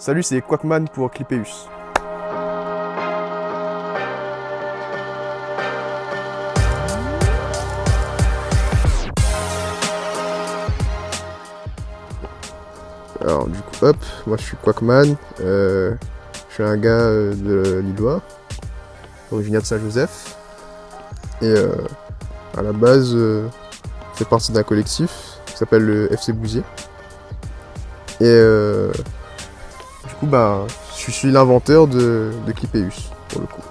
Salut, c'est Quackman pour Clippeus. Alors du coup, hop, moi je suis Quackman, je suis un gars de Lillois, originaire de Saint-Joseph, et à la base, je fais partie d'un collectif qui s'appelle le FC Bousier. Et du coup, bah, je suis l'inventeur de Clippeus, pour le coup.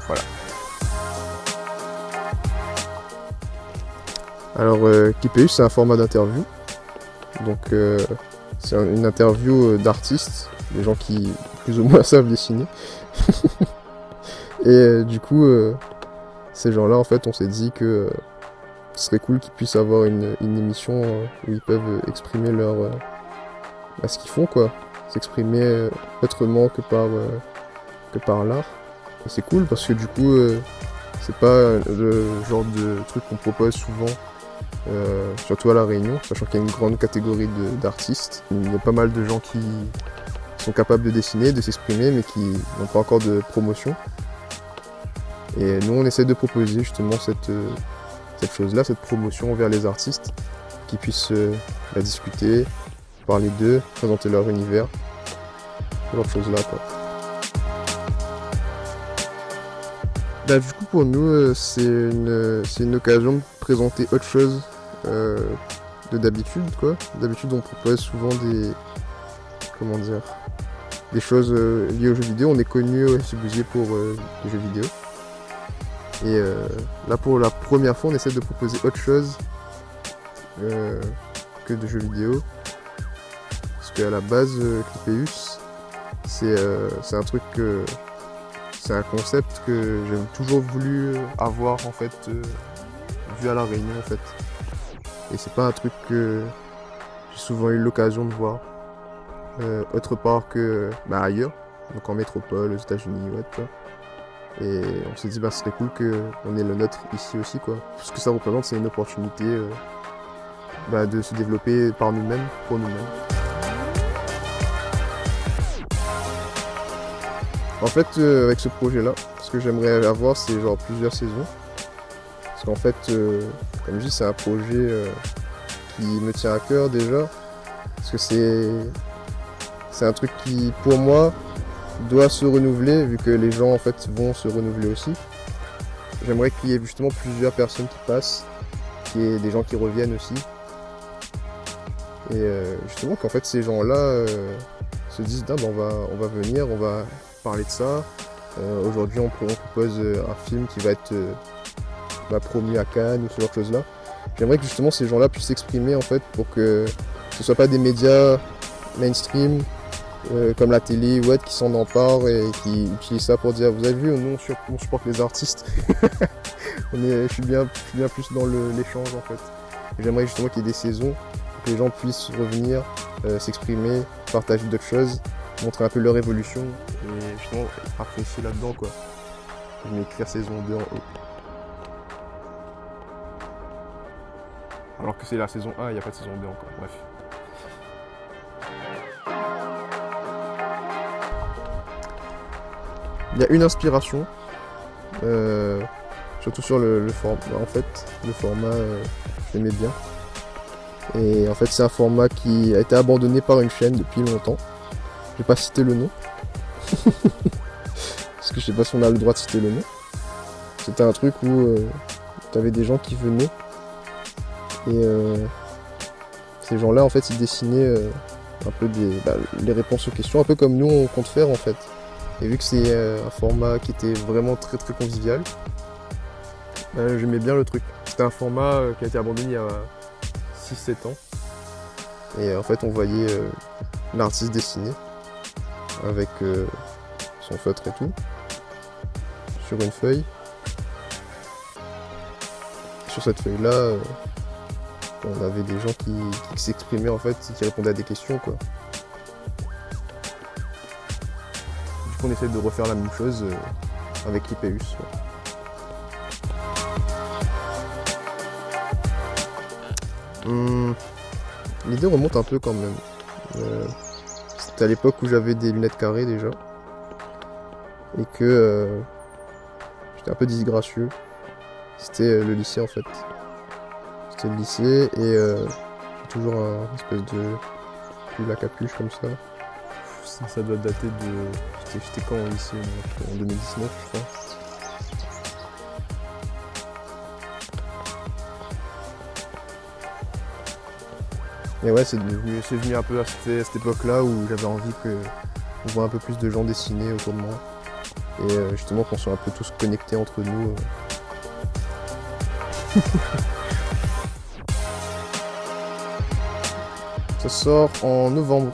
Voilà. Alors, Clippeus, c'est un format d'interview. Donc, c'est une interview d'artistes, des gens qui plus ou moins savent dessiner. Et du coup, ces gens-là, en fait, on s'est dit que ce serait cool qu'ils puissent avoir une émission où ils peuvent exprimer ce qu'ils font, quoi. S'exprimer autrement que par l'art. Et c'est cool parce que du coup, c'est pas le genre de truc qu'on propose souvent, surtout à La Réunion, sachant qu'il y a une grande catégorie d'artistes. Il y a pas mal de gens qui sont capables de dessiner, de s'exprimer, mais qui n'ont pas encore de promotion. Et nous, on essaie de proposer justement cette chose-là, cette promotion vers les artistes, qui puissent la discuter, parler d'eux, présenter leur univers, ce genre de choses-là, quoi. Bah, du coup, pour nous, c'est une occasion de présenter autre chose de d'habitude, quoi. D'habitude, on propose souvent des choses liées aux jeux vidéo. On est connu au FC Bousier pour les jeux vidéo. Et là, pour la première fois, on essaie de proposer autre chose que de jeux vidéo. Parce qu'à la base, Clippeus, c'est un truc c'est un concept que j'ai toujours voulu avoir, en fait, vu à La Réunion, en fait. Et c'est pas un truc que j'ai souvent eu l'occasion de voir autre part que ailleurs, donc en métropole, aux États-Unis, ouais, tu vois. Et on s'est dit, ce serait cool qu'on ait le nôtre ici aussi, quoi. Ce que ça représente, c'est une opportunité de se développer par nous-mêmes, pour nous-mêmes. En fait, avec ce projet-là, ce que j'aimerais avoir, c'est genre plusieurs saisons. Parce qu'en fait, comme je dis, c'est un projet qui me tient à cœur déjà. Parce que c'est un truc qui, pour moi, doit se renouveler, vu que les gens en fait vont se renouveler aussi. J'aimerais qu'il y ait justement plusieurs personnes qui passent, qu'il y ait des gens qui reviennent aussi. Et justement qu'en fait ces gens-là se disent on va venir, on va parler de ça. Aujourd'hui on propose un film qui va être promu à Cannes ou ce genre de choses là. J'aimerais que justement ces gens-là puissent s'exprimer en fait pour que ce ne soit pas des médias mainstream comme la télé ou autre qui s'en emparent et qui utilisent ça pour dire vous avez vu, nous on supporte les artistes. Je suis bien plus dans l'échange en fait. J'aimerais justement qu'il y ait des saisons pour que les gens puissent revenir, s'exprimer, partager d'autres choses, montrer un peu leur évolution et justement apprécier là-dedans, quoi. Je vais écrire saison 2 en haut. Alors que c'est la saison 1, il n'y a pas de saison 2 encore, bref. Il y a une inspiration, surtout sur le format. En fait, le format, je l'aimais bien. Et en fait, c'est un format qui a été abandonné par une chaîne depuis longtemps. Je vais pas citer le nom. Parce que je sais pas si on a le droit de citer le nom. C'était un truc où tu avais des gens qui venaient. Et ces gens-là, en fait, ils dessinaient un peu les réponses aux questions, un peu comme nous, on compte faire, en fait. Et vu que c'est un format qui était vraiment très très convivial, j'aimais bien le truc. C'était un format qui a été abandonné il y a 6-7 ans. Et en fait on voyait l'artiste dessiner avec son feutre et tout, sur une feuille. Sur cette feuille-là, on avait des gens qui s'exprimaient en fait, qui répondaient à des questions, quoi. On essaie de refaire la même chose avec Clippeus. L'idée remonte un peu quand même. C'était à l'époque où j'avais des lunettes carrées déjà. Et que j'étais un peu disgracieux. C'était le lycée en fait. C'était le lycée et j'ai toujours un espèce de pull à capuche comme ça. Ça doit dater de... J'étais quand au lycée? En 2019 je crois. Et ouais, c'est venu un peu à cette époque-là où j'avais envie qu'on voit un peu plus de gens dessiner autour de moi. Et justement qu'on soit un peu tous connectés entre nous. Ça sort en novembre.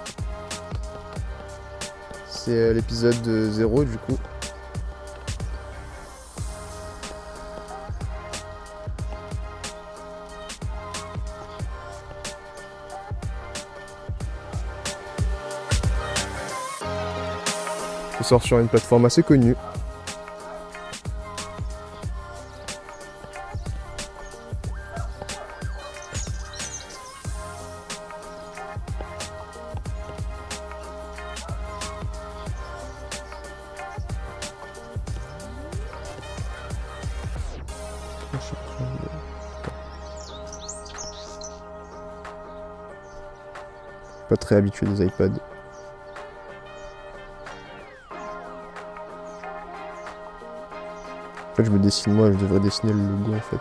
C'est l'épisode 0 du coup. Ça sort sur une plateforme assez connue. Pas très habitué des iPads. En fait, je me dessine moi, je devrais dessiner le logo en fait.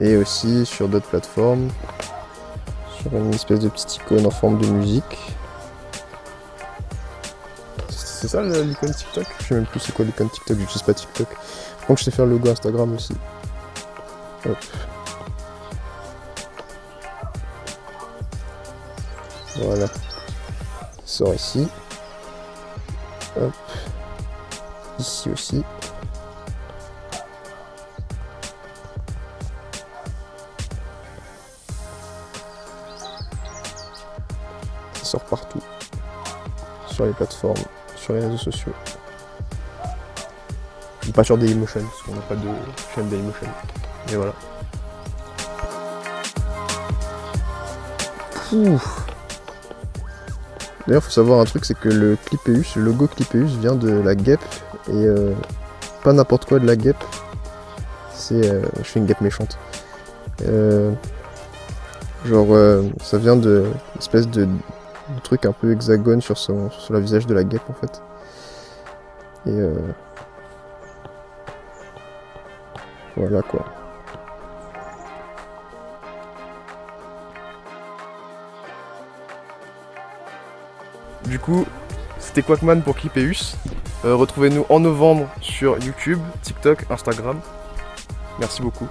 Et aussi sur d'autres plateformes, sur une espèce de petite icône en forme de musique. C'est ça l'icône TikTok? Je sais même plus c'est quoi l'icône TikTok, j'utilise pas TikTok. Par contre, je sais faire le logo Instagram aussi. Hop. Voilà. Ça sort ici. Hop. Ici aussi. Ça sort partout. Sur les plateformes, sur les réseaux sociaux. Pas sur Dailymotion, parce qu'on n'a pas de chaîne Dailymotion. Et voilà. Ouf. D'ailleurs, faut savoir un truc, c'est que le Clipeus, le logo Clipeus vient de la guêpe, et pas n'importe quoi de la guêpe. C'est, je fais une guêpe méchante. Ça vient de une espèce de truc un peu hexagone sur le visage de la guêpe en fait. Et voilà quoi. Du coup, c'était Quackman pour Clipeus. Retrouvez-nous en novembre sur YouTube, TikTok, Instagram. Merci beaucoup.